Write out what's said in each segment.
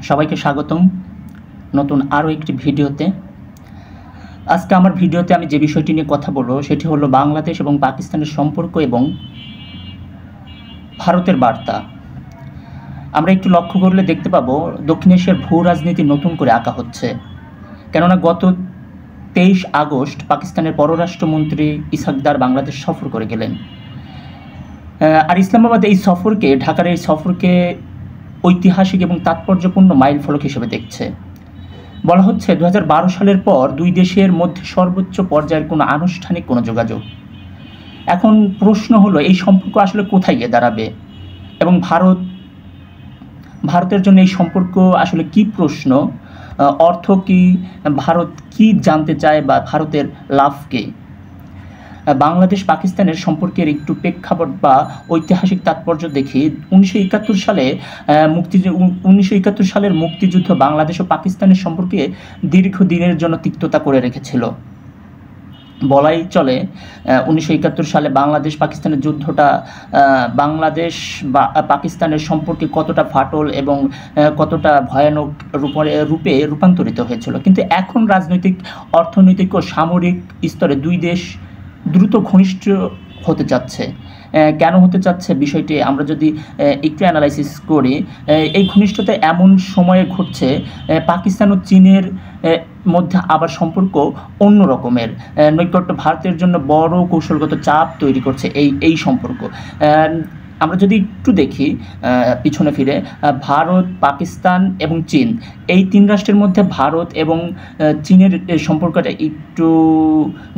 সবাইকে স্বাগতম নতুন আরও একটি ভিডিওতে। আজকে আমার ভিডিওতে আমি যে বিষয়টি নিয়ে কথা বলবো সেটি হলো বাংলাদেশ এবং পাকিস্তানের সম্পর্ক এবং ভারতের বার্তা। আমরা একটু লক্ষ্য করলে দেখতে পাবো দক্ষিণ এশিয়ার ভূ রাজনীতি নতুন করে আঁকা হচ্ছে। কেননা গত 23 আগস্ট পাকিস্তানের পররাষ্ট্রমন্ত্রী ইসহাক দার বাংলাদেশ সফর করে গেলেন। আর ইসলামাবাদ ঢাকার এই সফরকে ঐতিহাসিক এবং তাৎপর্যপূর্ণ মাইল ফলক হিসেবে দেখছে। বলা হচ্ছে 2012 সালের পর দুই দেশের মধ্যে সর্বোচ্চ পর্যায়ের কোনো আনুষ্ঠানিক কোনো যোগাযোগ। এখন প্রশ্ন হলো এই সম্পর্ক আসলে কোথায় গিয়ে দাঁড়াবে এবং ভারতের জন্য এই সম্পর্ক আসলে কি প্রশ্ন, অর্থ কি, ভারত কি জানতে চায় বা ভারতের লাভ কি। বাংলাদেশ পাকিস্তানের সম্পর্কের একটু প্রেক্ষাপট বা ঐতিহাসিক তাৎপর্য দেখি। 1971 সালের মুক্তিযুদ্ধ বাংলাদেশ ও পাকিস্তানের সম্পর্কে দীর্ঘদিনের জন্য তিক্ততা করে রেখেছিল। বলাই চলে 1971 সালে বাংলাদেশ পাকিস্তানের যুদ্ধটা বাংলাদেশ বা পাকিস্তানের সম্পর্কে কতটা ফাটল এবং কতটা ভয়ানক রূপে রূপান্তরিত হয়েছিল। কিন্তু এখন রাজনৈতিক, অর্থনৈতিক ও সামরিক স্তরে দুই দেশ দ্রুত ঘনিষ্ঠ হতে চাচ্ছে। কেন হতে চাচ্ছে বিষয়টি আমরা যদি একটু অ্যানালাইসিস করি, এই ঘনিষ্ঠতা এমন সময়ে ঘটছে পাকিস্তান ও চীনের মধ্যে আবার সম্পর্ক অন্য রকমের। নৈকট্য ভারতের জন্য বড় কৌশলগত চাপ তৈরি করছে এই সম্পর্ক। আমরা যদি একটু দেখি পিছনে ফিরে, ভারত, পাকিস্তান এবং চীন, এই তিন রাষ্ট্রের মধ্যে ভারত এবং চীনের সম্পর্কটা একটু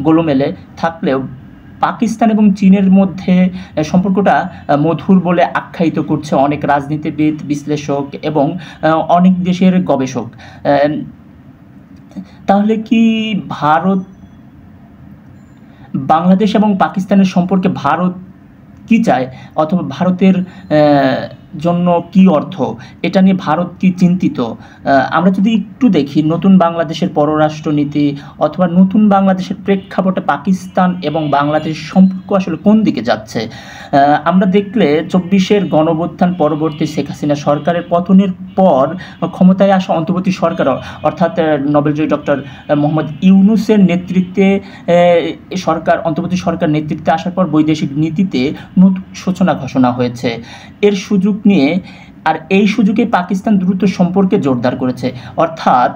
গোলমেলে থাকলেও পাকিস্তান এবং চীনের মধ্যে সম্পর্কটা মধুর বলে আখ্যায়িত করছে অনেক রাজনীতিবিদ, বিশ্লেষক এবং অনেক দেশের গবেষক। তাহলে কি বাংলাদেশ এবং পাকিস্তানের সম্পর্কে ভারত কি চায় অথবা ভারতের জন্য কি অর্থ, এটা নিয়ে ভারত কি চিন্তিত? আমরা যদি একটু দেখি নতুন বাংলাদেশের পররাষ্ট্রনীতি অথবা নতুন বাংলাদেশের প্রেক্ষাপটে পাকিস্তান এবং বাংলাদেশের সম্পর্ক আসলে কোন দিকে যাচ্ছে, আমরা দেখলে 24-এর গণঅভ্যুত্থান পরবর্তী শেখ হাসিনা সরকারের পতনের পর ক্ষমতায় আসা অন্তর্বর্তী সরকার অর্থাৎ নোবেলজয়ী ডক্টর মোহাম্মদ ইউনূসের নেতৃত্বে অন্তর্বর্তী সরকার নেতৃত্বে আসার পর বৈদেশিক নীতিতে নতুন সূচনা ঘোষণা হয়েছে এর সুযোগ নিয়ে। আর এই সুযোগে পাকিস্তান দ্রুত সম্পর্কে জোরদার করেছে। অর্থাৎ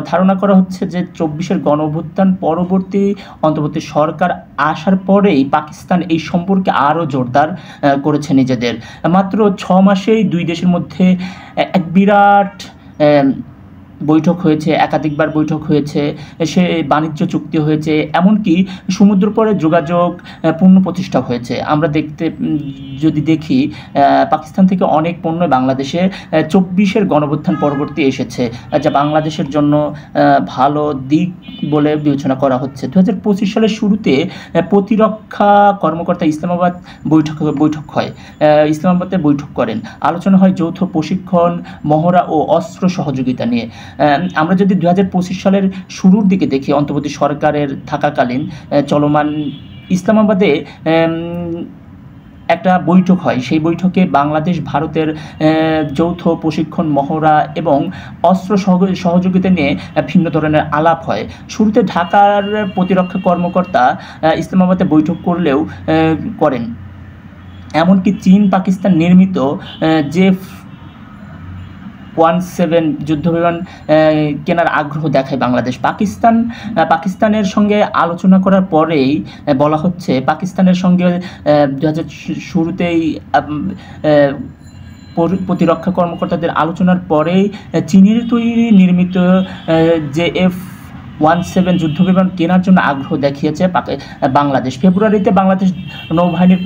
ধারণা করা হচ্ছে যে 24-এর গণঅভ্যুত্থান পরবর্তী অন্তর্বর্তী সরকার আসার পরেই পাকিস্তান এই সম্পর্কে আরও জোরদার করেছে নিজেদের। মাত্র 6 মাসেই দুই দেশের মধ্যে এক বিরাট বৈঠক হয়েছে, একাধিকবার বৈঠক হয়েছে, সে বাণিজ্য চুক্তি হয়েছে, এমনকি সমুদ্র পরে যোগাযোগ পুনঃপ্রতিষ্ঠা হয়েছে। আমরা যদি দেখি পাকিস্তান থেকে অনেক পণ্য বাংলাদেশে 24-এর গণঅভ্যুত্থান পরবর্তী এসেছে, যা বাংলাদেশের জন্য ভালো দিক বলে বিবেচনা করা হচ্ছে। 2025 সালের শুরুতে প্রতিরক্ষা কর্মকর্তা ইসলামাবাদে বৈঠক করেন। আলোচনা হয় যৌথ প্রশিক্ষণ, মহড়া ও অস্ত্র সহযোগিতা নিয়ে। আমরা যদি 2025 সালের শুরুর দিকে দেখি, অন্তর্বর্তী সরকারের থাকাকালীন চলমান ইসলামাবাদে একটা বৈঠক হয়। সেই বৈঠকে বাংলাদেশ ভারতের যৌথ প্রশিক্ষণ, মহড়া এবং অস্ত্র সহযোগিতা নিয়ে ভিন্ন ধরনের আলাপ হয়। শুরুতে ঢাকার প্রতিরক্ষা কর্মকর্তা ইসলামাবাদে বৈঠক করেন। এমনকি চীন পাকিস্তান নির্মিত F-17 যুদ্ধবিমান কেনার আগ্রহ দেখায় বাংলাদেশ। পাকিস্তানের সঙ্গে আলোচনা করার পরেই বলা হচ্ছে পাকিস্তানের সঙ্গে 2000 শুরুতেই প্রতিরক্ষা কর্মকর্তাদের আলোচনার পরেই চীনের তৈরি নির্মিত F-17 যুদ্ধবিমান কেনার জন্য আগ্রহ দেখিয়েছে বাংলাদেশ। ফেব্রুয়ারিতে বাংলাদেশ নৌবাহিনীর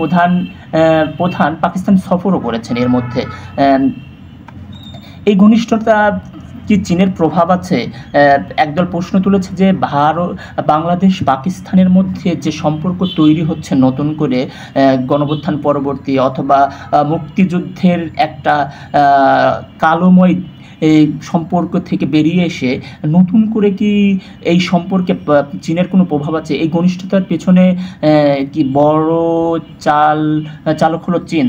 প্রধান পাকিস্তান সফরও করেছেন। এর মধ্যে এই ঘনিষ্ঠতা কি চীনের প্রভাব আছে? একদল প্রশ্ন তুলেছে যে বাংলাদেশ পাকিস্তানের মধ্যে যে সম্পর্ক তৈরি হচ্ছে নতুন করে গণঅভ্যুত্থান পরবর্তী অথবা মুক্তিযুদ্ধের একটা কালোময় এই সম্পর্ক থেকে বেরিয়ে এসে নতুন করে কি এই সম্পর্কে চীনের কোনো প্রভাব আছে? এই ঘনিষ্ঠতার পেছনে কি বড় চালক হলো চীন।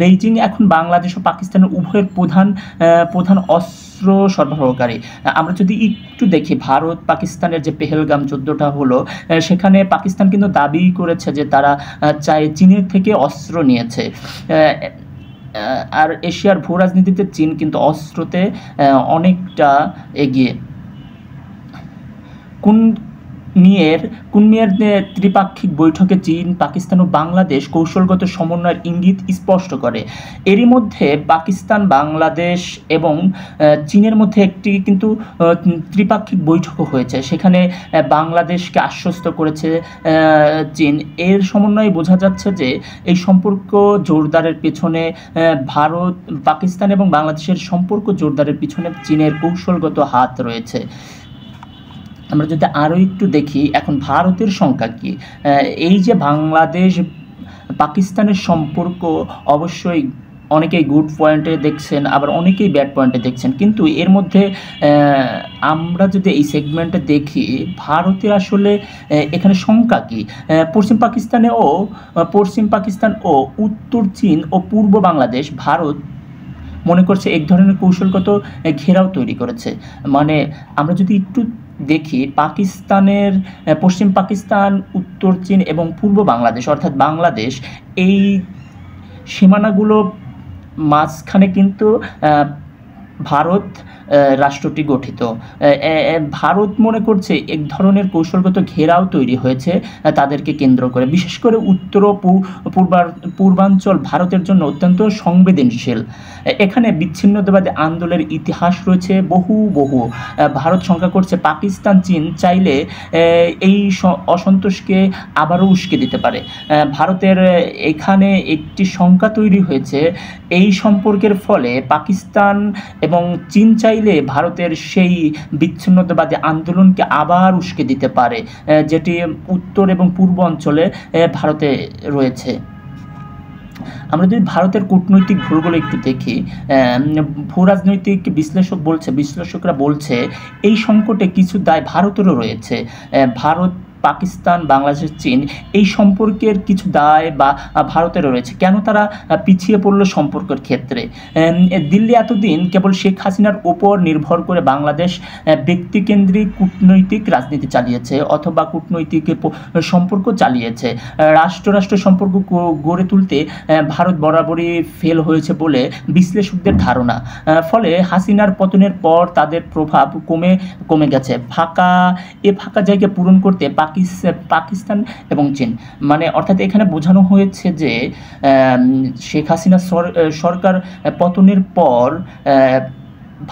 বেইজিং এখন বাংলাদেশ ও পাকিস্তানের উভয়ের প্রধান অস্ত্র সরবরাহকারী। আমরা যদি একটু দেখি ভারত পাকিস্তানের যে পেহেলগাম যুদ্ধটা হলো, সেখানে পাকিস্তান কিন্তু দাবি করেছে যে তারা চীনের থেকে অস্ত্র নিয়েছে। আর এশিয়ার ভূ রাজনীতিতে চীন কিন্তু অস্ত্রতে অনেকটা এগিয়ে। কুনমিয়ার ত্রিপাক্ষিক বৈঠকে চীন, পাকিস্তান ও বাংলাদেশ কৌশলগত সমন্বয়ের ইঙ্গিত স্পষ্ট করে। এরই মধ্যে পাকিস্তান, বাংলাদেশ এবং চীনের মধ্যে একটি কিন্তু ত্রিপাক্ষিক বৈঠকও হয়েছে। সেখানে বাংলাদেশকে আশ্বস্ত করেছে চীন। এর সমন্বয়ে বোঝা যাচ্ছে যে এই সম্পর্ক জোরদারের পেছনে ভারত, পাকিস্তান এবং বাংলাদেশের সম্পর্ক জোরদারের পিছনে চীনের কৌশলগত হাত রয়েছে। আমরা যদি আরও একটু দেখি এখন ভারতের সংখ্যা কী। এই যে বাংলাদেশ পাকিস্তানের সম্পর্ক অবশ্যই অনেকেই গুড পয়েন্টে দেখছেন, আবার অনেকেই ব্যাড পয়েন্টে দেখছেন, কিন্তু এর মধ্যে আমরা যদি এই সেগমেন্টে দেখি ভারতের আসলে এখানে সংখ্যা কী। পশ্চিম পাকিস্তান ও উত্তর চীন ও পূর্ব বাংলাদেশ ভারত মনে করছে এক ধরনের কৌশলগত ঘেরাও তৈরি করেছে। মানে আমরা যদি একটু দেখি পশ্চিম পাকিস্তান, উত্তর চীন এবং পূর্ব বাংলাদেশ অর্থাৎ বাংলাদেশ, এই সীমানাগুলো মাঝখানে কিন্তু ভারত রাষ্ট্রটি গঠিত। ভারত মনে করছে এক ধরনের কৌশলগত ঘেরাও তৈরি হয়েছে তাদেরকে কেন্দ্র করে। বিশেষ করে উত্তর ও পূর্বাঞ্চল ভারতের জন্য অত্যন্ত সংবেদনশীল। এখানে বিচ্ছিন্নতাবাদী আন্দোলনের ইতিহাস রয়েছে বহু। ভারত শঙ্কা করছে পাকিস্তান, চীন চাইলে এই অসন্তোষকে আবারও উস্কে দিতে পারে। ভারতের এখানে একটি শঙ্কা তৈরি হয়েছে এই সম্পর্কের ফলে পাকিস্তান এবং চীন চাইলে ভারতের সেই বিচ্ছিন্নতাবাদী আন্দোলনকে আবার উস্কে দিতে পারে, যেটি উত্তর এবং পূর্ব অঞ্চলে ভারতে রয়েছে। আমরা যদি ভারতের কূটনৈতিক ভুলগুলো একটু দেখি, ভূরাজনৈতিক বিশ্লেষকরা বলছে এই সংকটে কিছু দায় ভারতেরও রয়েছে। ভারত, পাকিস্তান, বাংলাদেশ, চীন এই সম্পর্কের কিছু দায় বা ভারতেরও রয়েছে। কেন তারা পিছিয়ে পড়ল সম্পর্কের ক্ষেত্রে? দিল্লি এতদিন কেবল শেখ হাসিনার ওপর নির্ভর করে বাংলাদেশ ব্যক্তিকেন্দ্রিক কূটনৈতিক রাজনীতি চালিয়েছে অথবা কূটনৈতিক সম্পর্ক চালিয়েছে। রাষ্ট্র সম্পর্ক গড়ে তুলতে ভারত বরাবরই ফেল হয়েছে বলে বিশ্লেষকদের ধারণা। ফলে হাসিনার পতনের পর তাদের প্রভাব কমে গেছে। ফাঁকা জায়গা পূরণ করতে পাকিস্তান এবং চীন, মানে অর্থাৎ এখানে বোঝানো হয়েছে যে শেখ হাসিনা সরকার পতনের পর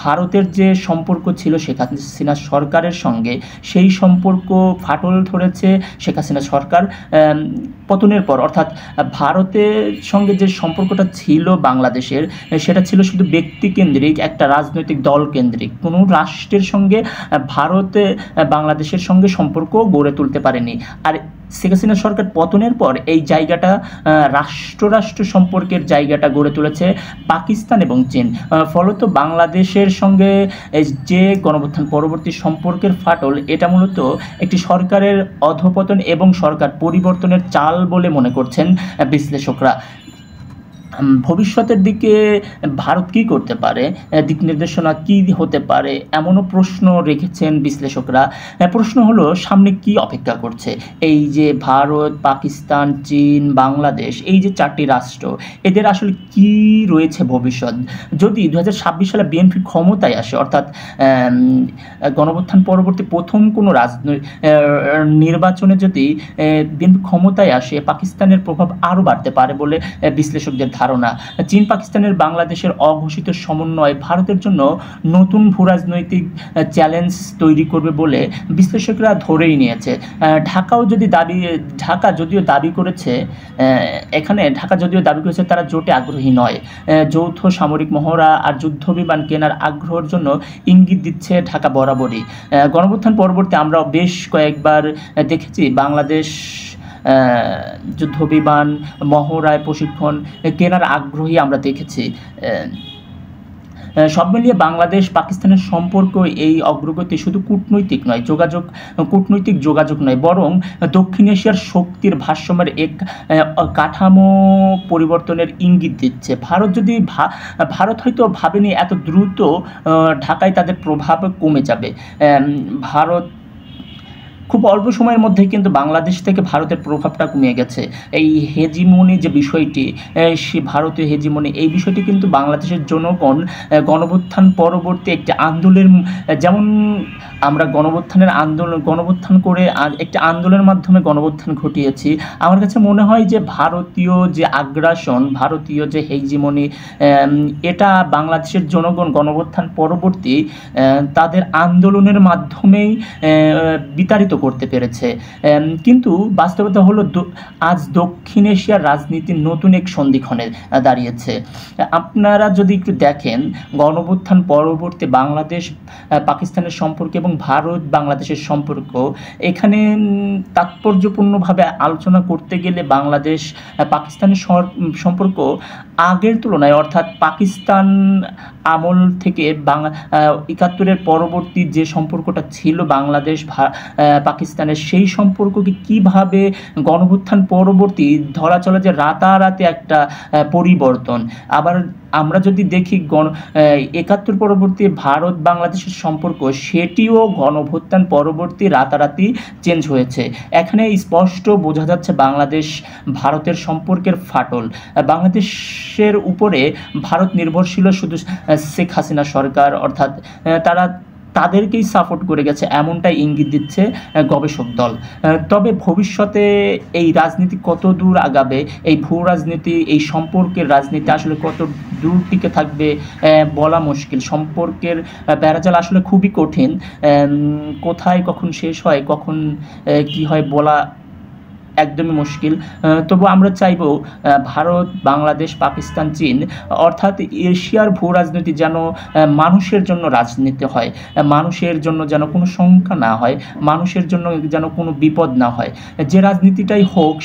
ভারতের যে সম্পর্ক ছিল শেখ হাসিনা সরকারের সঙ্গে, সেই সম্পর্ক ফাটল ধরেছে শেখ হাসিনা সরকার পতনের পর। অর্থাৎ ভারতের সঙ্গে যে সম্পর্কটা ছিল বাংলাদেশের, সেটা ছিল শুধু ব্যক্তিকেন্দ্রিক, একটা রাজনৈতিক দল কেন্দ্রিক। কোনো রাষ্ট্রের সঙ্গে ভারতে বাংলাদেশের সঙ্গে সম্পর্ক গড়ে তুলতে পারেনি। আর শেখ হাসিনা সরকার পতনের পর এই জায়গাটা রাষ্ট্র সম্পর্কের জায়গাটা গড়ে তুলেছে পাকিস্তান এবং চীন। ফলত বাংলাদেশের সঙ্গে যে গণঅভ্যুত্থান পরবর্তী সম্পর্কের ফাটল, এটা মূলত একটি সরকারের অধঃপতন এবং সরকার পরিবর্তনের চাল বলে মনে করছেন বিশ্লেষকরা। ভবিষ্যতের দিকে ভারত কী করতে পারে, দিক নির্দেশনা কী হতে পারে, এমনও প্রশ্ন রেখেছেন বিশ্লেষকরা। প্রশ্ন হলো সামনে কি অপেক্ষা করছে এই যে ভারত, পাকিস্তান, চীন, বাংলাদেশ, এই যে চারটি রাষ্ট্র, এদের আসলে কি রয়েছে ভবিষ্যৎ? যদি 2026 সালে বিএনপি ক্ষমতায় আসে, অর্থাৎ গণঅভ্যুত্থান পরবর্তী প্রথম কোনো নির্বাচনে যদি বিএনপি ক্ষমতায় আসে, পাকিস্তানের প্রভাব আরও বাড়তে পারে বলে বিশ্লেষকদের ধারণা। চীন, পাকিস্তানের বাংলাদেশের অঘোষিত সমন্বয় ভারতের জন্য নতুন ভূরাজনৈতিক চ্যালেঞ্জ তৈরি করবে বলে বিশ্লেষকরা ধরেই নিয়েছে। ঢাকা যদিও দাবি করেছে তারা জোটে আগ্রহী নয়। যৌথ সামরিক মহড়া আর যুদ্ধবিমান কেনার আগ্রহের জন্য ইঙ্গিত দিচ্ছে ঢাকা বরাবরই। গণঅভ্যুত্থান পরবর্তী আমরা বেশ কয়েকবার দেখেছি বাংলাদেশ যুদ্ধবিমান মহড়ায় প্রশিক্ষণ কেনার আগ্রহী আমরা দেখেছি। সব মিলিয়ে বাংলাদেশ পাকিস্তানের সম্পর্ক এই অগ্রগতি শুধু কূটনৈতিক যোগাযোগ নয়, বরং দক্ষিণ এশিয়ার শক্তির ভারসাম্যের এক কাঠামো পরিবর্তনের ইঙ্গিত দিচ্ছে। ভারত হয়তো ভাবেনি এত দ্রুত ঢাকায় তাদের প্রভাব কমে যাবে। ভারত খুব অল্প সময়ের মধ্যেই কিন্তু বাংলাদেশ থেকে ভারতের প্রভাবটা কমে গেছে। এই হেজিমনি যে বিষয়টি, সে ভারতীয় হেজিমনি, এই বিষয়টি কিন্তু বাংলাদেশের জনগণ গণঅভ্যুত্থান পরবর্তী একটি আন্দোলনের, যেমন আমরা গণঅভ্যুত্থান করে একটি আন্দোলনের মাধ্যমে গণঅভ্যুত্থান ঘটিয়েছি। আমার কাছে মনে হয় যে ভারতীয় যে আগ্রাসন, ভারতীয় যে হেজিমনি, এটা বাংলাদেশের জনগণ গণঅভ্যুত্থান পরবর্তী তাদের আন্দোলনের মাধ্যমেই বিতাড়িত করতে পেরেছে। কিন্তু বাস্তবতা হলো আজ দক্ষিণ এশিয়ার রাজনীতি নতুন এক সন্ধিক্ষণে দাঁড়িয়েছে। আপনারা যদি একটু দেখেন গণঅভ্যুত্থান পরবর্তী বাংলাদেশ পাকিস্তানের সম্পর্ক এবং ভারত বাংলাদেশের সম্পর্ক, এখানে তাৎপর্যপূর্ণভাবে আলোচনা করতে গেলে বাংলাদেশ পাকিস্তানের সম্পর্ক আগের তুলনায়, অর্থাৎ পাকিস্তান আমল থেকে ৭১-এর পরবর্তী যে সম্পর্কটা ছিল বাংলাদেশ পাকিস্তানের, সেই সম্পর্ককে কিভাবে গণঅভ্যুত্থান পরবর্তী ধরা চলে যে রাতারাতি একটা পরিবর্তন। আবার আমরা যদি দেখি ৭১ পরবর্তী ভারত বাংলাদেশের সম্পর্ক, সেটিও গণঅভ্যুত্থান পরবর্তী রাতারাতি চেঞ্জ হয়েছে। এখানে স্পষ্ট বোঝা যাচ্ছে বাংলাদেশ ভারতের সম্পর্কের ফাটল। বাংলাদেশের উপরে ভারত নির্ভরশীল শুধু শেখ হাসিনা সরকার, অর্থাৎ তাদেরকেই সাপোর্ট করে গেছে, এমনটাই ইঙ্গিত দিচ্ছে গবেষক দল। তবে ভবিষ্যতে এই রাজনীতি কত দূর আগাবে, এই ভূ রাজনীতি, এই সম্পর্কের রাজনীতি আসলে কত দূর টিকে থাকবে বলা মুশকিল। সম্পর্কের বেড়াজাল আসলে খুবই কঠিন, কোথায় কখন শেষ হয়, কখন কি হয় বলা একদমই মুশকিল। তবু আমরা চাইব ভারত, বাংলাদেশ, পাকিস্তান, চীন, অর্থাৎ এশিয়ার ভূ রাজনীতি যেন মানুষের জন্য রাজনীতি হয়, মানুষের জন্য যেন কোনো শঙ্কা না হয়, মানুষের জন্য যেন কোনো বিপদ না হয়। যে রাজনীতিটাই হোক